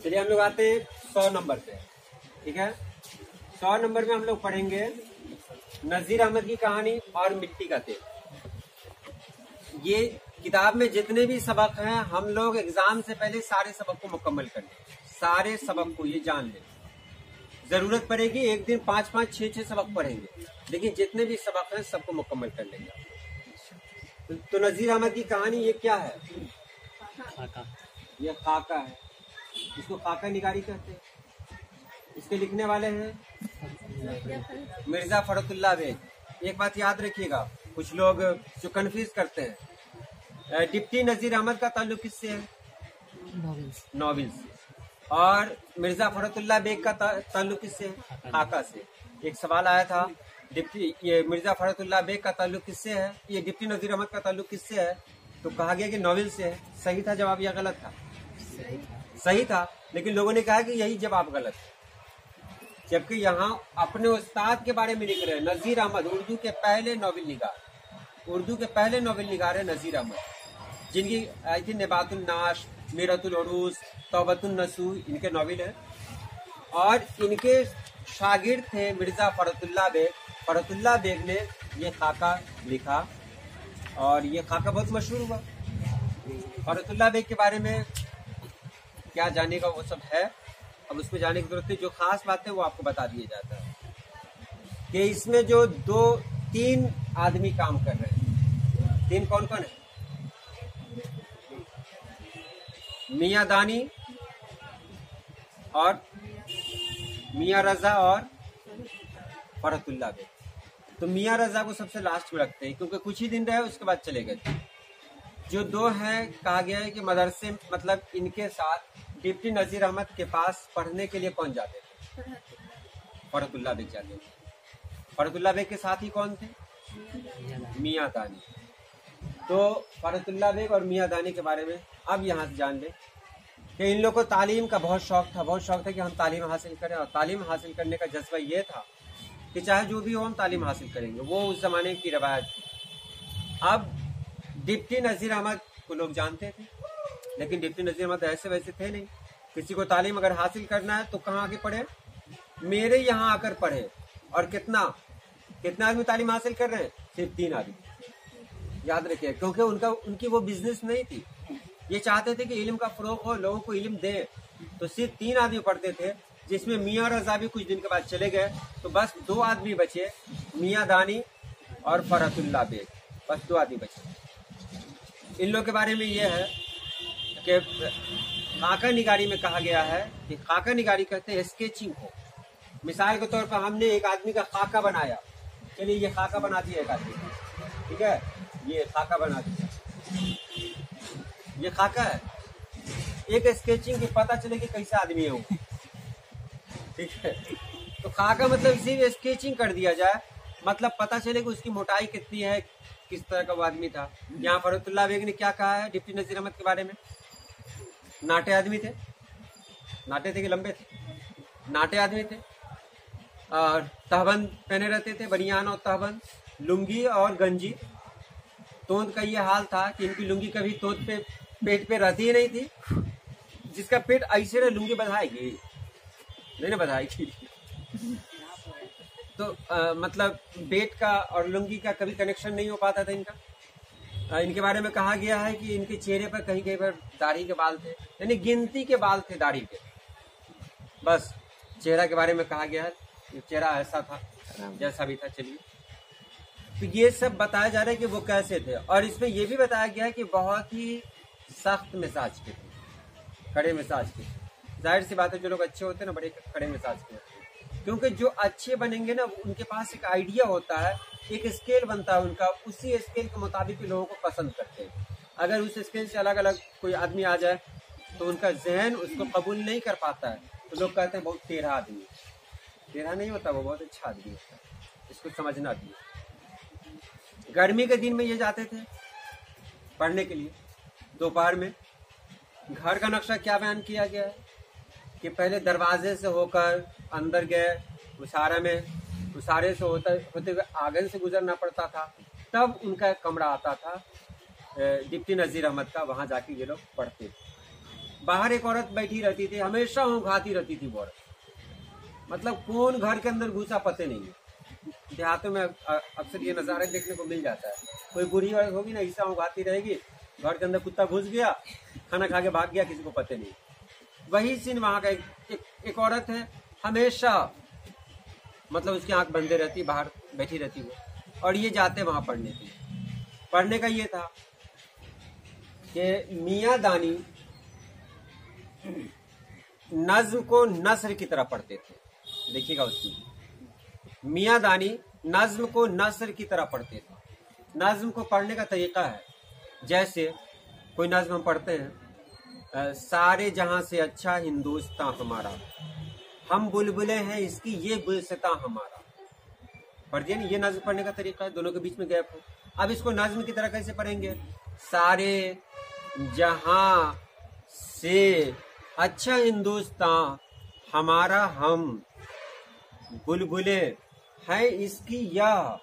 चलिए हम लोग आते हैं 100 नंबर पे। ठीक है, 100 नंबर में हम लोग पढ़ेंगे नजीर अहमद की कहानी और मिट्टी का तेल। ये किताब में जितने भी सबक हैं हम लोग एग्जाम से पहले सारे सबक को मुकम्मल कर लें, सारे सबक को ये जान लें। जरूरत पड़ेगी एक दिन 5-5, 6-6 सबक पढ़ेंगे, लेकिन जितने भी सबक हैं सबको मुकम्मल कर लेंगे। तो नजीर अहमद की कहानी ये क्या है? खाका। ये खाका है, इसको खाका निगारी कहते हैं। इसके लिखने वाले हैं मिर्जा फरतुल्लाह बेग। एक बात याद रखिएगा, कुछ लोग जो कंफ्यूज करते हैं, डिप्टी नजीर अहमद का ताल्लुक किससे है? नॉवेल्स से। और मिर्जा फरतुल्लाह बेग का ताल्लुक किससे है? खाका से। एक सवाल आया था, डिप्टी ये मिर्जा फरतुल्लाह बेग का ताल्लुक किससे है, ये डिप्टी नजीर अहमद का ताल्लुक किससे है? तो कहा गया कि नॉवेल से है। सही था जवाब या गलत था? सही था, लेकिन लोगों ने कहा कि यही जवाब गलत है, जबकि यहाँ अपने उस्ताद के बारे में लिख रहे हैं। नजीर अहमद उर्दू के पहले नॉवेल निगार, उर्दू के पहले नॉवेल निगार है नजीर अहमद, जिनकी आई थी नबातुल नाश, मीरतुल उरूस, तौबतुन नसू इनके नॉवेल है। और इनके शागिर्द थे मिर्जा फरतुल्लाह बेग। फरतुल्लाह बेग ने ये खाका लिखा और ये खाका बहुत मशहूर हुआ। फरतुल्लाह बेग के बारे में क्या जाने का वो सब है, अब उसमें जाने की जरूरत है। जो खास बात है वो आपको बता दिया जाता है कि इसमें जो 2-3 आदमी काम कर रहे हैं। 3 कौन कौन है? मियां दानी और मियां रजा और फरतुल्लाह बेग। तो मियां रजा को सबसे लास्ट में रखते हैं क्योंकि कुछ ही दिन रहे, उसके बाद चले गए। जो 2 हैं, कहा गया है कि मदरसे मतलब इनके साथ डिप्टी नजीर अहमद के पास पढ़ने के लिए पहुंच जाते थे, फरतुल्लाह बेग जाते थे। फरतुल्लाह बेग के साथ ही कौन थे? मियां दानी। तो फरतुल्लाह बेग और मियां दानी के बारे में अब यहाँ से जान ले कि इन लोगों को तालीम का बहुत शौक था, बहुत शौक था कि हम तालीम हासिल करें। और तालीम हासिल करने का जज्बा ये था कि चाहे जो भी हो हम तालीम हासिल करेंगे। वो उस जमाने की रवायत थी। अब डिप्टी नजीर अहमद को लोग जानते थे, लेकिन डिप्टी नजीर अहमद ऐसे वैसे थे नहीं। किसी को तालीम अगर हासिल करना है तो कहाँ आके पढ़े? मेरे यहाँ आकर पढ़े। और कितना आदमी तालीम हासिल कर रहे हैं? सिर्फ 3 आदमी। याद रखिए, क्योंकि उनकी वो बिजनेस नहीं थी। ये चाहते थे कि इल्म का फरोग हो, लोगों को इल्म दे। तो सिर्फ 3 आदमी पढ़ते थे, जिसमें मियां रजा भी कुछ दिन के बाद चले गए। तो बस 2 आदमी बचे, मियां दानी और फरतुल्लाह बेग। बस 2 आदमी बचे। इन लोग के बारे में ये है कि खाका निगारी में कहा गया है कि खाका निगारी कहते हैं स्केचिंग को। मिसाल के तौर पर हमने एक आदमी का खाका बनाया, चलिए ये खाका बना दिया एक आदमी का, ठीक है, ये खाका बना दिया, ये खाका है। एक स्केचिंग की पता चले कि कैसा आदमी है वो, ठीक है। तो खाका मतलब सिर्फ स्केचिंग कर दिया जाए, मतलब पता चले कि उसकी मोटाई कितनी है, किस तरह का वो आदमी था। यहाँ फरतुल्लाह बेग ने क्या कहा है डिप्टी नजीर अहमद के बारे में? नाटे आदमी थे। नाटे थे कि लंबे थे? नाटे आदमी थे। और तहबंद पहने रहते थे, बनियान और तहबंद, लुंगी और गंजी। तोंद का ये हाल था कि इनकी लुंगी कभी तोंद पे पेट पे रहती ही नहीं थी। जिसका पेट ऐसे रहे लुंगी बधाएगी नहीं, बधाएगी। तो मतलब पेट का और लुंगी का कभी कनेक्शन नहीं हो पाता था इनका। इनके बारे में कहा गया है कि इनके चेहरे पर कहीं कहीं पर दाढ़ी के बाल थे, यानी गिनती के बाल थे दाढ़ी के। बस चेहरा के बारे में कहा गया है, चेहरा ऐसा था जैसा भी था। चलिए, तो ये सब बताया जा रहा है कि वो कैसे थे। और इसमें ये भी बताया गया है कि बहुत ही सख्त मिजाज के थे, कड़े मिजाज के। जाहिर सी बात है, जो लोग अच्छे होते हैं ना, बड़े कड़े मिजाज के होते हैं। क्योंकि जो अच्छे बनेंगे ना, उनके पास एक आइडिया होता है, एक स्केल बनता है उनका, उसी स्केल के मुताबिक लोगों को पसंद करते हैं। अगर उस स्केल से अलग अलग कोई आदमी आ जाए तो उनका जहन उसको कबूल नहीं कर पाता है, तो लोग कहते हैं बहुत टेढ़ा आदमी। टेढ़ा नहीं होता, वो बहुत अच्छा आदमी होता है, इसको समझना भी। गर्मी के दिन में ये जाते थे पढ़ने के लिए। दोपहर में घर का नक्शा क्या बयान किया गया है कि पहले दरवाजे से होकर अंदर गए, उसारे से होते हुए आंगन से गुजरना पड़ता था, तब उनका एक कमरा आता था डिप्टी नजीर अहमद का, वहां जाके ये लोग पढ़ते थे। बाहर एक औरत बैठी रहती थी, हमेशा ऊँघाती रहती थी वो औरत। मतलब कौन घर के अंदर घुसा पते नहीं है। देहातों में अक्सर ये नज़ारा देखने को मिल जाता है, कोई बूढ़ी औरत होगी ना, ऐसा ऊँघाती रहेगी, घर के अंदर कुत्ता घुस गया, खाना खा के भाग गया, किसी को पते नहीं। वही सीन वहाँ का एक औरत है, हमेशा मतलब उसकी आंख बंदे रहती, बाहर बैठी रहती वो, और ये जाते वहां पढ़ने के लिए। पढ़ने का ये था कि मियाँ दानी नज्म को नस्र की तरह पढ़ते थे। देखिएगा उसमें मियाँ दानी नज्म को नस्र की तरह पढ़ते थे। नज्म को पढ़ने का तरीका है, जैसे कोई नज्म हम पढ़ते हैं, सारे जहां से अच्छा हिंदुस्तान हमारा, हम बुलबुले हैं इसकी ये गुलसितां हमारा। पढ़ दिया नहीं? ये नज्म पढ़ने का तरीका है, दोनों के बीच में गैप हो। अब इसको नज्म की तरह कैसे पढ़ेंगे? सारे जहां से अच्छा हिंदुस्तान हमारा, हम बुलबुले हैं इसकी यह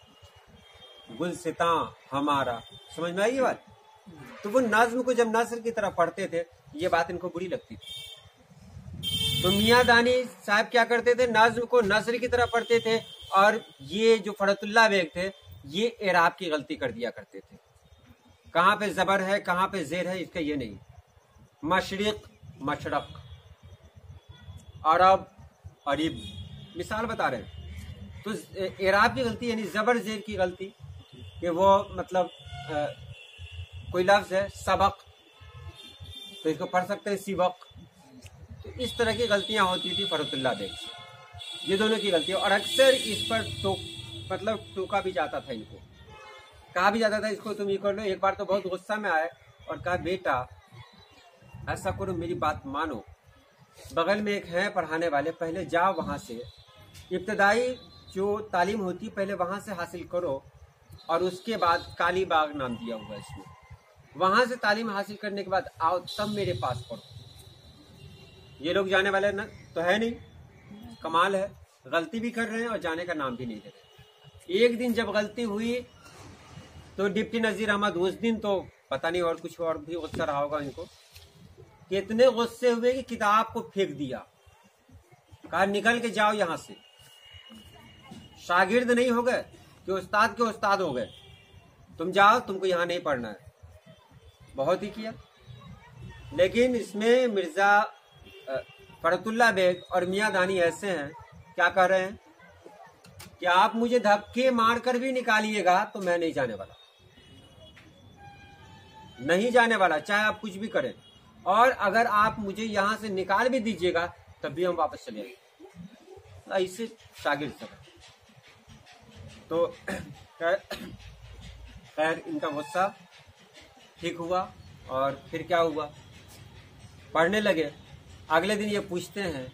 गुलसितां हमारा। समझ में आई ये बात? तो वो नज्म को जब नस्र की तरह पढ़ते थे, ये बात इनको बुरी लगती थी। तो मियाँ दानी साहब क्या करते थे? नज्म को नस्र की तरह पढ़ते थे, और ये जो फरतुल्लाह बेग थे, ये एराब की गलती कर दिया करते थे। कहाँ पे जबर है, कहाँ पे जेर है, इसका ये नहीं। मशरिक, मशरक, अरब, अरीब, मिसाल बता रहे हैं। तो एराब की गलती यानी जबर जेर की गलती, कि वो मतलब कोई लफ्ज है सबक, तो इसको पढ़ सकते हैं सिबक। तो इस तरह की गलतियां होती थी फरतुल्लाह बेग से, ये दोनों की गलतियां। और अक्सर इस पर मतलब टोका भी जाता था इनको, कहा भी जाता था इसको तुम ये कर लो। एक बार तो बहुत गुस्सा में आए और कहा बेटा ऐसा करो, मेरी बात मानो, बगल में एक है पढ़ाने वाले, पहले जाओ वहाँ से इब्तदाई जो तालीम होती है पहले वहाँ से हासिल करो, और उसके बाद काली बाग नाम दिया हुआ है इसमें, वहाँ से तालीम हासिल करने के बाद आओ तब मेरे पास पढ़ो। ये लोग जाने वाले ना तो है नहीं, कमाल है, गलती भी कर रहे हैं और जाने का नाम भी नहीं दे रहे। एक दिन जब गलती हुई तो डिप्टी नजीर अहमद उस दिन तो पता नहीं और कुछ और भी गुस्सा रहा होगा इनको, कि इतने गुस्से हुए कि किताब को फेंक दिया, कहा निकल के जाओ यहाँ से। शागिर्द नहीं हो गए कि उस्ताद के उस्ताद हो गए, तुम जाओ, तुमको यहाँ नहीं पढ़ना है। बहुत ही किया, लेकिन इसमें मिर्जा फरतुल्लाह बेग और मियाँ दानी ऐसे हैं, क्या कह रहे हैं कि आप मुझे धक्के मारकर भी निकालिएगा तो मैं नहीं जाने वाला, नहीं जाने वाला, चाहे आप कुछ भी करें, और अगर आप मुझे यहां से निकाल भी दीजिएगा तब भी हम वापस चले आएंगे। ऐसे शागिर्द सब। तो खैर इनका गुस्सा ठीक हुआ, और फिर क्या हुआ, पढ़ने लगे। अगले दिन ये पूछते हैं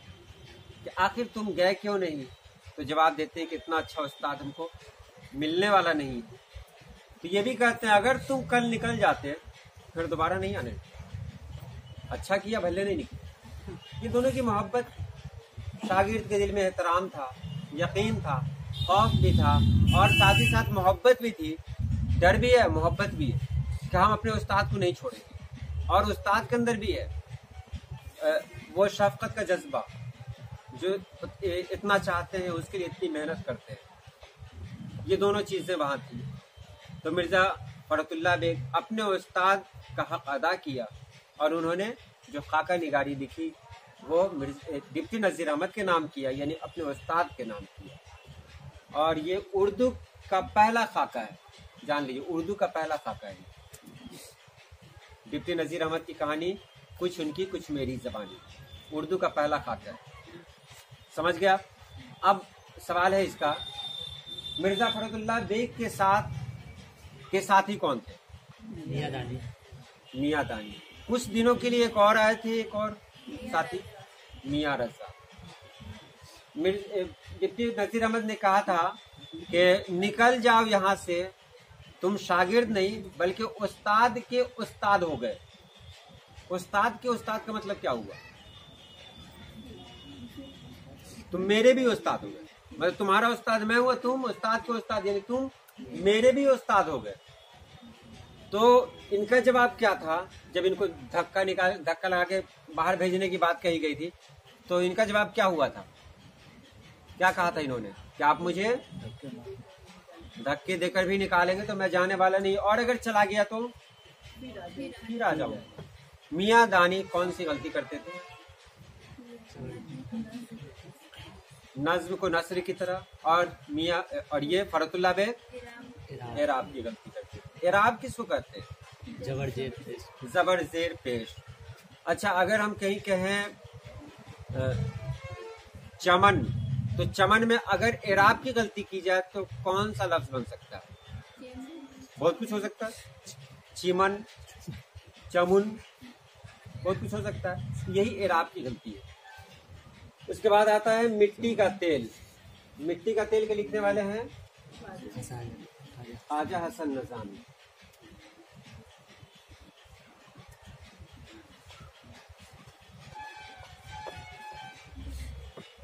कि आखिर तुम गए क्यों नहीं? तो जवाब देते हैं कि इतना अच्छा उस्ताद हमको मिलने वाला नहीं। तो ये भी कहते हैं अगर तुम कल निकल जाते फिर दोबारा नहीं आने। अच्छा किया भले नहीं निकले। ये दोनों की मोहब्बत, शागिर्द के दिल में एहतराम था, यकीन था, खौफ भी था, और साथ ही साथ मोहब्बत भी थी, डर भी है, मोहब्बत भी है कि हम अपने उस्ताद को नहीं छोड़ेंगे। और उस्ताद के अंदर भी है वो शफकत का जज्बा, जो इतना चाहते हैं उसके लिए इतनी मेहनत करते हैं। ये दोनों चीज़ें वहाँ थी। तो मिर्ज़ा फरतुल्लाह बेग अपने उस्ताद का हक अदा किया, और उन्होंने जो खाका निगारी लिखी वो डिप्टी नज़ीर अहमद के नाम किया, यानी अपने उस्ताद के नाम किया। और ये उर्दू का पहला खाका है, जान लीजिए, उर्दू का पहला खाका है। डिप्टी नज़ीर अहमद की कहानी, कुछ उनकी कुछ मेरी ज़बानी, उर्दू का पहला खाका है। समझ गया? अब सवाल है इसका, मिर्ज़ा फरतुल्लाह बेग के साथी कौन थे? मियाँ दानी। मियाँ दानी। कुछ दिनों के लिए एक और आए थे, एक और साथी, मियाँ रजा। डिप्टी नज़ीर अहमद ने कहा था कि निकल जाओ यहाँ से, तुम शागिर्द नहीं बल्कि उस्ताद के उस्ताद हो गए। उस्ताद के उस्ताद का मतलब क्या हुआ? तुम मेरे भी उस्ताद हो गए, मतलब तुम्हारा उस्ताद मैं हुआ, तुम उस्ताद के उस्ताद, यानी तुम मेरे भी उस्ताद हो गए। तो इनका जवाब क्या था जब इनको धक्का लगा के बाहर भेजने की बात कही गई थी, तो इनका जवाब क्या हुआ था? क्या कहा था इन्होंने कि आप मुझे धक्के देकर भी निकालेंगे तो मैं जाने वाला नहीं, और अगर चला गया तो फिर आ जाऊंगा। मियाँ दानी कौन सी गलती करते थे? नज्म को नस्र की तरह, और ये फरतुल्लाह बेग एराब की गलती करते थे। एराब किसको कहते हैं? जबर जेर पेश। अच्छा, अगर हम कहीं कहें चमन, तो चमन में अगर एराब की गलती की जाए तो कौन सा लफ्ज बन सकता है? बहुत कुछ हो सकता है, चिमन, चमुन, बहुत कुछ हो सकता है। यही एराब की गलती है। उसके बाद आता है मिट्टी का तेल। मिट्टी का तेल के लिखने वाले हैं ख्वाजा हसन नज़ामी।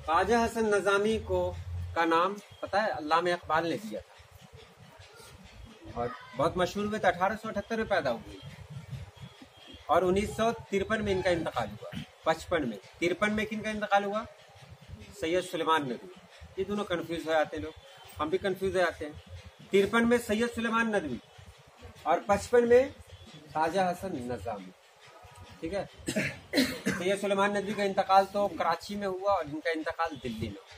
ख्वाजा हसन नज़ामी को का नाम पता है? अल्लामा इकबाल ने दिया था और बहुत मशहूर हुए थे। 1878 में पैदा हुए और 1953 में इनका इंतकाल हुआ। 55 में, 53 में किनका इंतकाल हुआ? सैयद सुलेमान नदवी। ये दोनों कंफ्यूज हो जाते हैं लोग, हम भी कंफ्यूज हो जाते हैं। 53 में सैयद सुलेमान नदवी और 55 में ख्वाजा हसन नज़ामी। ठीक है। सैयद सुलेमान नदवी का इंतकाल तो कराची में हुआ और इनका इंतकाल दिल्ली में हुआ।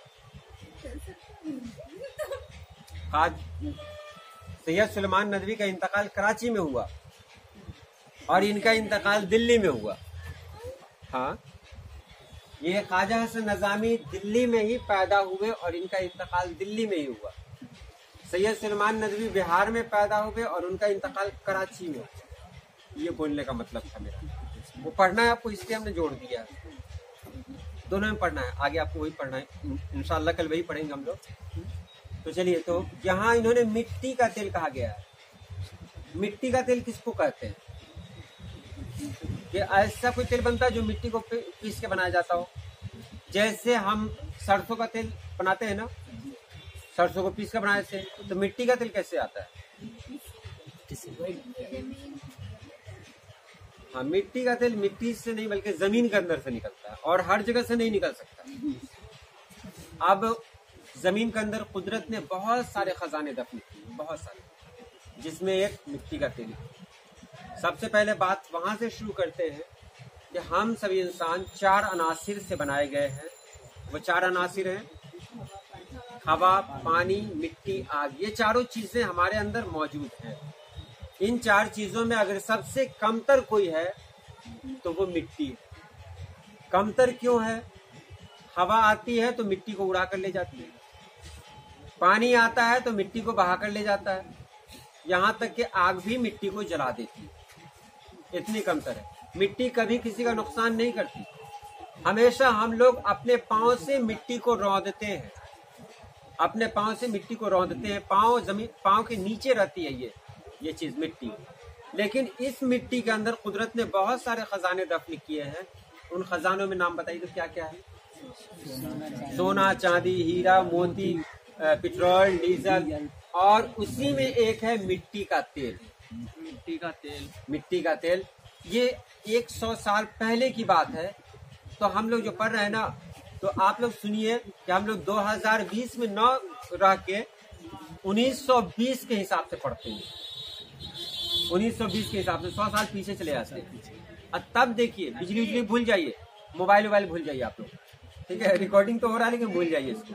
सैयद सुलेमान नदवी का इंतकाल कराची में हुआ और इनका इंतकाल दिल्ली में हुआ। हाँ, ये ख्वाजा हसन नज़ामी दिल्ली में ही पैदा हुए और इनका इंतकाल दिल्ली में ही हुआ। सैयद सुलेमान नदवी बिहार में पैदा हुए और उनका इंतकाल कराची में हुआ। ये बोलने का मतलब था मेरा। वो पढ़ना है आपको, इसलिए हमने जोड़ दिया। दोनों में पढ़ना है, आगे आपको वही पढ़ना है इंशाअल्लाह। कल वही पढ़ेंगे हम लोग। तो चलिए, तो यहाँ इन्होंने मिट्टी का तेल कहा गया है। मिट्टी का तेल किसको कहते हैं? कि ऐसा कोई तेल बनता है जो मिट्टी को पीस के बनाया जाता हो। जैसे हम सरसों का तेल बनाते हैं ना, सरसों को पीस के बनाए थे, तो मिट्टी का तेल कैसे आता है? हाँ, मिट्टी का तेल मिट्टी से नहीं बल्कि जमीन के अंदर से निकलता है और हर जगह से नहीं निकल सकता। अब जमीन के अंदर कुदरत ने बहुत सारे खजाने दफन किए, बहुत सारे, जिसमें एक मिट्टी का तेल है। सबसे पहले बात वहां से शुरू करते हैं कि हम सभी इंसान 4 अनासिर से बनाए गए हैं। वो 4 अनासिर हैं हवा, पानी, मिट्टी, आग। ये चारों चीजें हमारे अंदर मौजूद हैं। इन 4 चीजों में अगर सबसे कमतर कोई है तो वो मिट्टी है। कमतर क्यों है? हवा आती है तो मिट्टी को उड़ा कर ले जाती है, पानी आता है तो मिट्टी को बहा कर ले जाता है, यहाँ तक कि आग भी मिट्टी को जला देती है। इतनी कमतर है। मिट्टी कभी किसी का नुकसान नहीं करती। हमेशा हम लोग अपने पांव से मिट्टी को रौंदते हैं, अपने पांव से मिट्टी को रौंदते हैं। पांव जमीन, पांव के नीचे रहती है ये चीज मिट्टी। लेकिन इस मिट्टी के अंदर कुदरत ने बहुत सारे खजाने दफन किए हैं। उन खजानों में नाम बताइए तो क्या क्या है? सोना, चांदी, हीरा, मोती, पेट्रोल, डीजल, और उसी में एक है मिट्टी का तेल। मिट्टी का तेल ये 100 साल पहले की बात है। तो हम लोग जो पढ़ रहे हैं ना, तो आप लोग सुनिए कि हम लोग 2020 में न रह के 1920 के हिसाब से पढ़ते हैं। 1920 के हिसाब से 100 साल पीछे चले जाते हैं। और तब देखिए, बिजली भूल जाइए, मोबाइल भूल जाइए आप लोग, ठीक है? रिकॉर्डिंग तो हो रहा है लेकिन भूल जाइए इसको।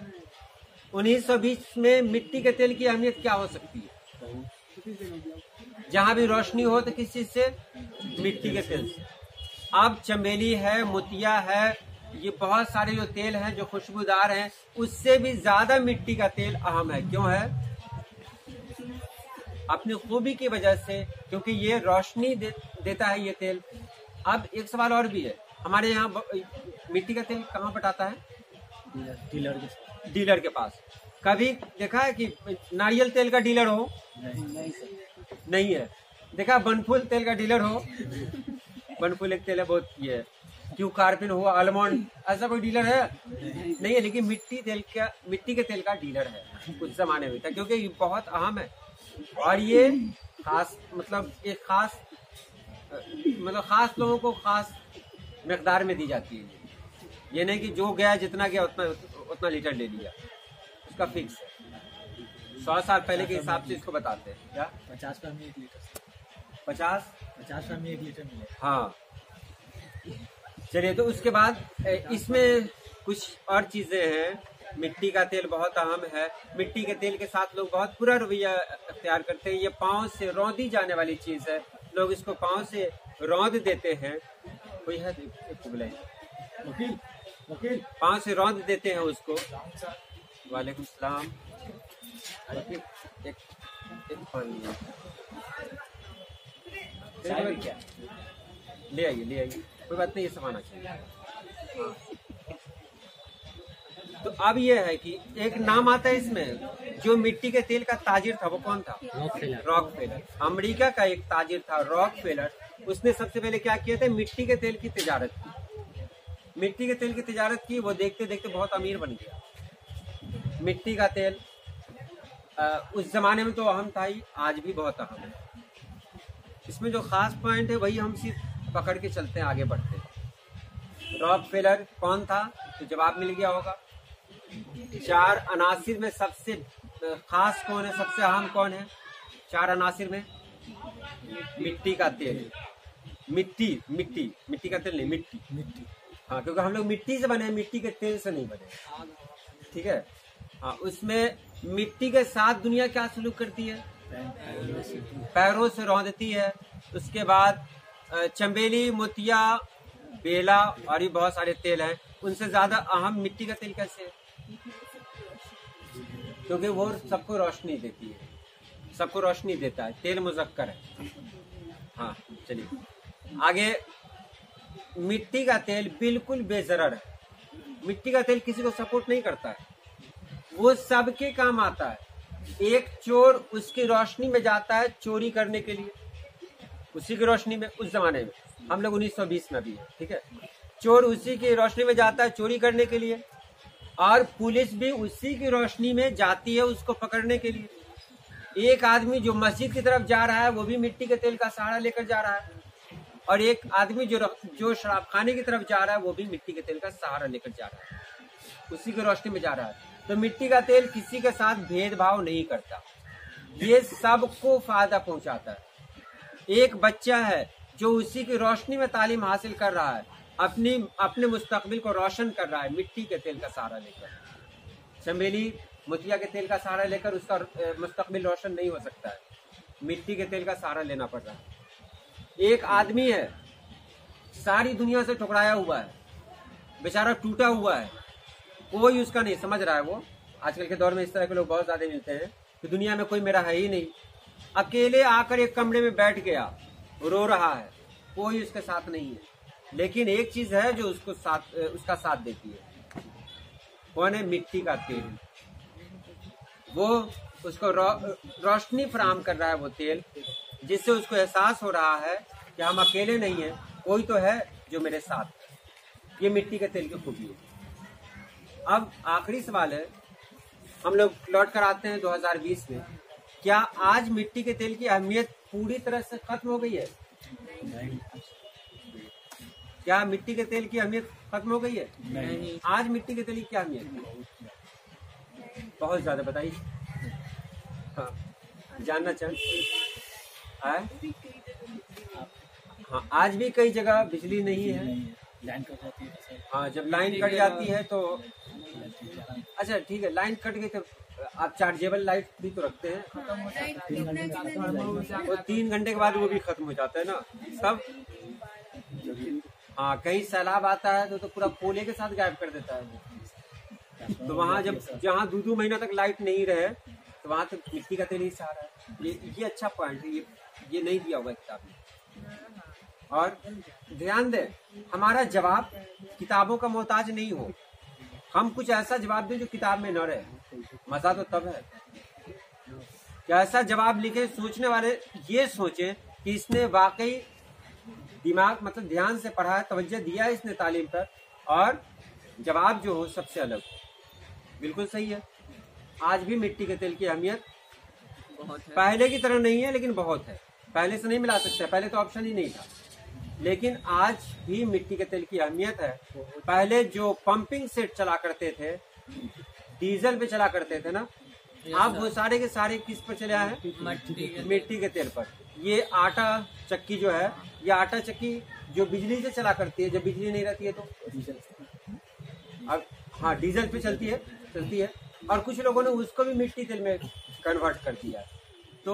1920 में मिट्टी के तेल की अहमियत क्या हो सकती है? जहां भी रोशनी हो तो किस चीज से? मिट्टी के तेल से। अब चमेली है, मोतिया है, ये बहुत सारे जो तेल हैं जो खुशबूदार हैं, उससे भी ज्यादा मिट्टी का तेल अहम है। क्यों है? अपनी खूबी की वजह से, क्योंकि ये रोशनी देता है ये तेल। अब एक सवाल और भी है, हमारे यहाँ मिट्टी का तेल कहाँ बटाता है? डीलर के पास। कभी देखा है कि नारियल तेल का डीलर हो? नहीं है। देखा बनफूल तेल का डीलर हो? बनफूल एक तेल है, बहुत ये है। क्यों कार्पिन हो, आलमंड, ऐसा कोई डीलर है? नहीं है। लेकिन मिट्टी के तेल का डीलर है कुछ जमाने में था, क्योंकि ये बहुत अहम है। और ये खास मतलब एक खास लोगों को खास मिकदार में दी जाती है। ये नहीं कि जो गया जितना गया उतना लीटर ले लिया, उसका फिक्स है। 100 साल पहले के हिसाब से इसको बताते हैं। क्या 50 ग्राम में 1 लीटर, 50 ग्राम में 1 लीटर मिले। हाँ चलिए, तो उसके बाद इसमें कुछ और चीजें हैं। मिट्टी का तेल बहुत अहम है। मिट्टी के तेल के साथ लोग बहुत बुरा रवैया अख्तियार करते हैं। ये पाँव से रौंदी जाने वाली चीज है, लोग इसको पाँव से रौंद देते हैं। कोई है वकील, वकील पाँव से रौंद देते हैं उसको। वालेकुम सलाम। एक पानी क्या ले आइए, कोई बात नहीं, ये सब आना चाहिए। तो अब ये है कि एक नाम आता है इसमें, जो मिट्टी के तेल का ताजिर था वो कौन था? रॉकफेलर। अमेरिका का एक ताजिर था रॉकफेलर। उसने सबसे पहले क्या किया था? मिट्टी के तेल की तिजारत की। मिट्टी के तेल की तिजारत की, वो देखते देखते बहुत अमीर बन गया। मिट्टी का तेल उस जमाने में तो अहम था ही, आज भी बहुत अहम है। इसमें जो खास पॉइंट है वही हम सिर्फ पकड़ के चलते हैं, आगे बढ़ते हैं। रॉकफेलर कौन था? तो जवाब मिल गया होगा। 4 अनासिर में सबसे खास कौन है, सबसे अहम कौन है 4 अनासिर में? मिट्टी का तेल। मिट्टी का तेल नहीं, मिट्टी। हाँ, क्योंकि हम लोग मिट्टी से बने हैं, मिट्टी के तेल से नहीं बने। ठीक है। हाँ, उसमें मिट्टी के साथ दुनिया क्या सलूक करती है? पैरों से रौंदती है। उसके बाद चंबेली, मोतिया, बेला और भी बहुत सारे तेल हैं। उनसे ज्यादा अहम मिट्टी का तेल कैसे है? क्योंकि वो सबको रोशनी देती है, सबको रोशनी देता है। तेल मुज़क्कर है। हाँ चलिए आगे। मिट्टी का तेल बिल्कुल बेज़रर है। मिट्टी का तेल किसी को सपोर्ट नहीं करता है, वो सबके काम आता है। एक चोर उसकी रोशनी में जाता है चोरी करने के लिए, उसी की रोशनी में। उस जमाने में हम लोग 1920 में भी है, ठीक है। चोर उसी की रोशनी में जाता है चोरी करने के लिए, और पुलिस भी उसी की रोशनी में जाती है उसको पकड़ने के लिए। एक आदमी जो मस्जिद की तरफ जा रहा है वो भी मिट्टी के तेल का सहारा लेकर जा रहा है, और एक आदमी जो शराब खाने की तरफ जा रहा है वो भी मिट्टी के तेल का सहारा लेकर जा रहा है, उसी की रोशनी में जा रहा है। तो मिट्टी का तेल किसी के साथ भेदभाव नहीं करता, ये सबको फायदा पहुंचाता है। एक बच्चा है जो उसी की रोशनी में तालीम हासिल कर रहा है, अपने मुस्तकबिल को रोशन कर रहा है मिट्टी के तेल का सहारा लेकर। चमेली मोतिया के तेल का सहारा लेकर उसका मुस्तकबिल रोशन नहीं हो सकता है, मिट्टी के तेल का सहारा लेना पड़ रहा है। एक आदमी है सारी दुनिया से टुकराया हुआ है, बेचारा टूटा हुआ है, कोई उसका नहीं समझ रहा है। वो आजकल के दौर में इस तरह के लोग बहुत ज्यादा मिलते हैं कि दुनिया में कोई मेरा है ही नहीं। अकेले आकर एक कमरे में बैठ गया, रो रहा है, कोई उसके साथ नहीं है। लेकिन एक चीज है जो उसका साथ देती है, कौन है? मिट्टी का तेल। वो उसको रोशनी फराहम कर रहा है, वो तेल, जिससे उसको एहसास हो रहा है कि हम अकेले नहीं हैं, कोई तो है जो मेरे साथ है। ये मिट्टी के तेल की खूबी है। अब आखिरी सवाल है, हम लोग लौट कर आते हैं 2020 में। क्या आज मिट्टी के तेल की अहमियत पूरी तरह से खत्म हो गई है? क्या मिट्टी के तेल की अहमियत खत्म हो गई है? नहीं। आज मिट्टी के तेल की क्या अहमियत है? बहुत ज्यादा, बताइए। हाँ, जानना चाहें? हाँ, आज भी कई जगह बिजली नहीं है, लाइन कट जाती है। हाँ, जब लाइन कट जाती है तो अच्छा ठीक है, लाइन कट गई तो आप चार्जेबल लाइट भी तो रखते हैं, वो 3 घंटे के बाद वो भी खत्म हो जाता है ना सब। हाँ, कहीं सैलाब आता है तो पूरा कोले के साथ गायब कर देता है वो। तो वहाँ जहाँ 2-2 महीना तक लाइट नहीं रहे तो वहाँ तो मिट्टी का तेल ही सहारा है। ये अच्छा पॉइंट है, ये नहीं दिया हुआ है किताब में। और ध्यान दें, हमारा जवाब किताबों का मोहताज नहीं हो। हम कुछ ऐसा जवाब दें जो किताब में न रहे, मजा तो तब है कि ऐसा जवाब लिखे सोचने वाले ये सोचें कि इसने वाकई दिमाग मतलब ध्यान से पढ़ा है, तवज्जो दिया है इसने तालीम पर, और जवाब जो हो सबसे अलग हो। बिल्कुल सही है। आज भी मिट्टी के तेल की अहमियत बहुत है, पहले की तरह नहीं है लेकिन बहुत है। पहले से नहीं मिला सकते, पहले तो ऑप्शन ही नहीं था। लेकिन आज भी मिट्टी के तेल की अहमियत है। पहले जो पंपिंग सेट चला करते थे, डीजल पे चला करते थे ना, अब वो सारे के सारे किस पर चले आए हैं? मिट्टी के तेल पर। ये आटा चक्की जो है, ये आटा चक्की जो बिजली से चला करती है, जब बिजली नहीं रहती है तो अब हाँ डीजल पे चलती है और कुछ लोगों ने उसको भी मिट्टी तेल में कन्वर्ट कर दिया, तो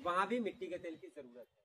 वहां भी मिट्टी के तेल की जरूरत है।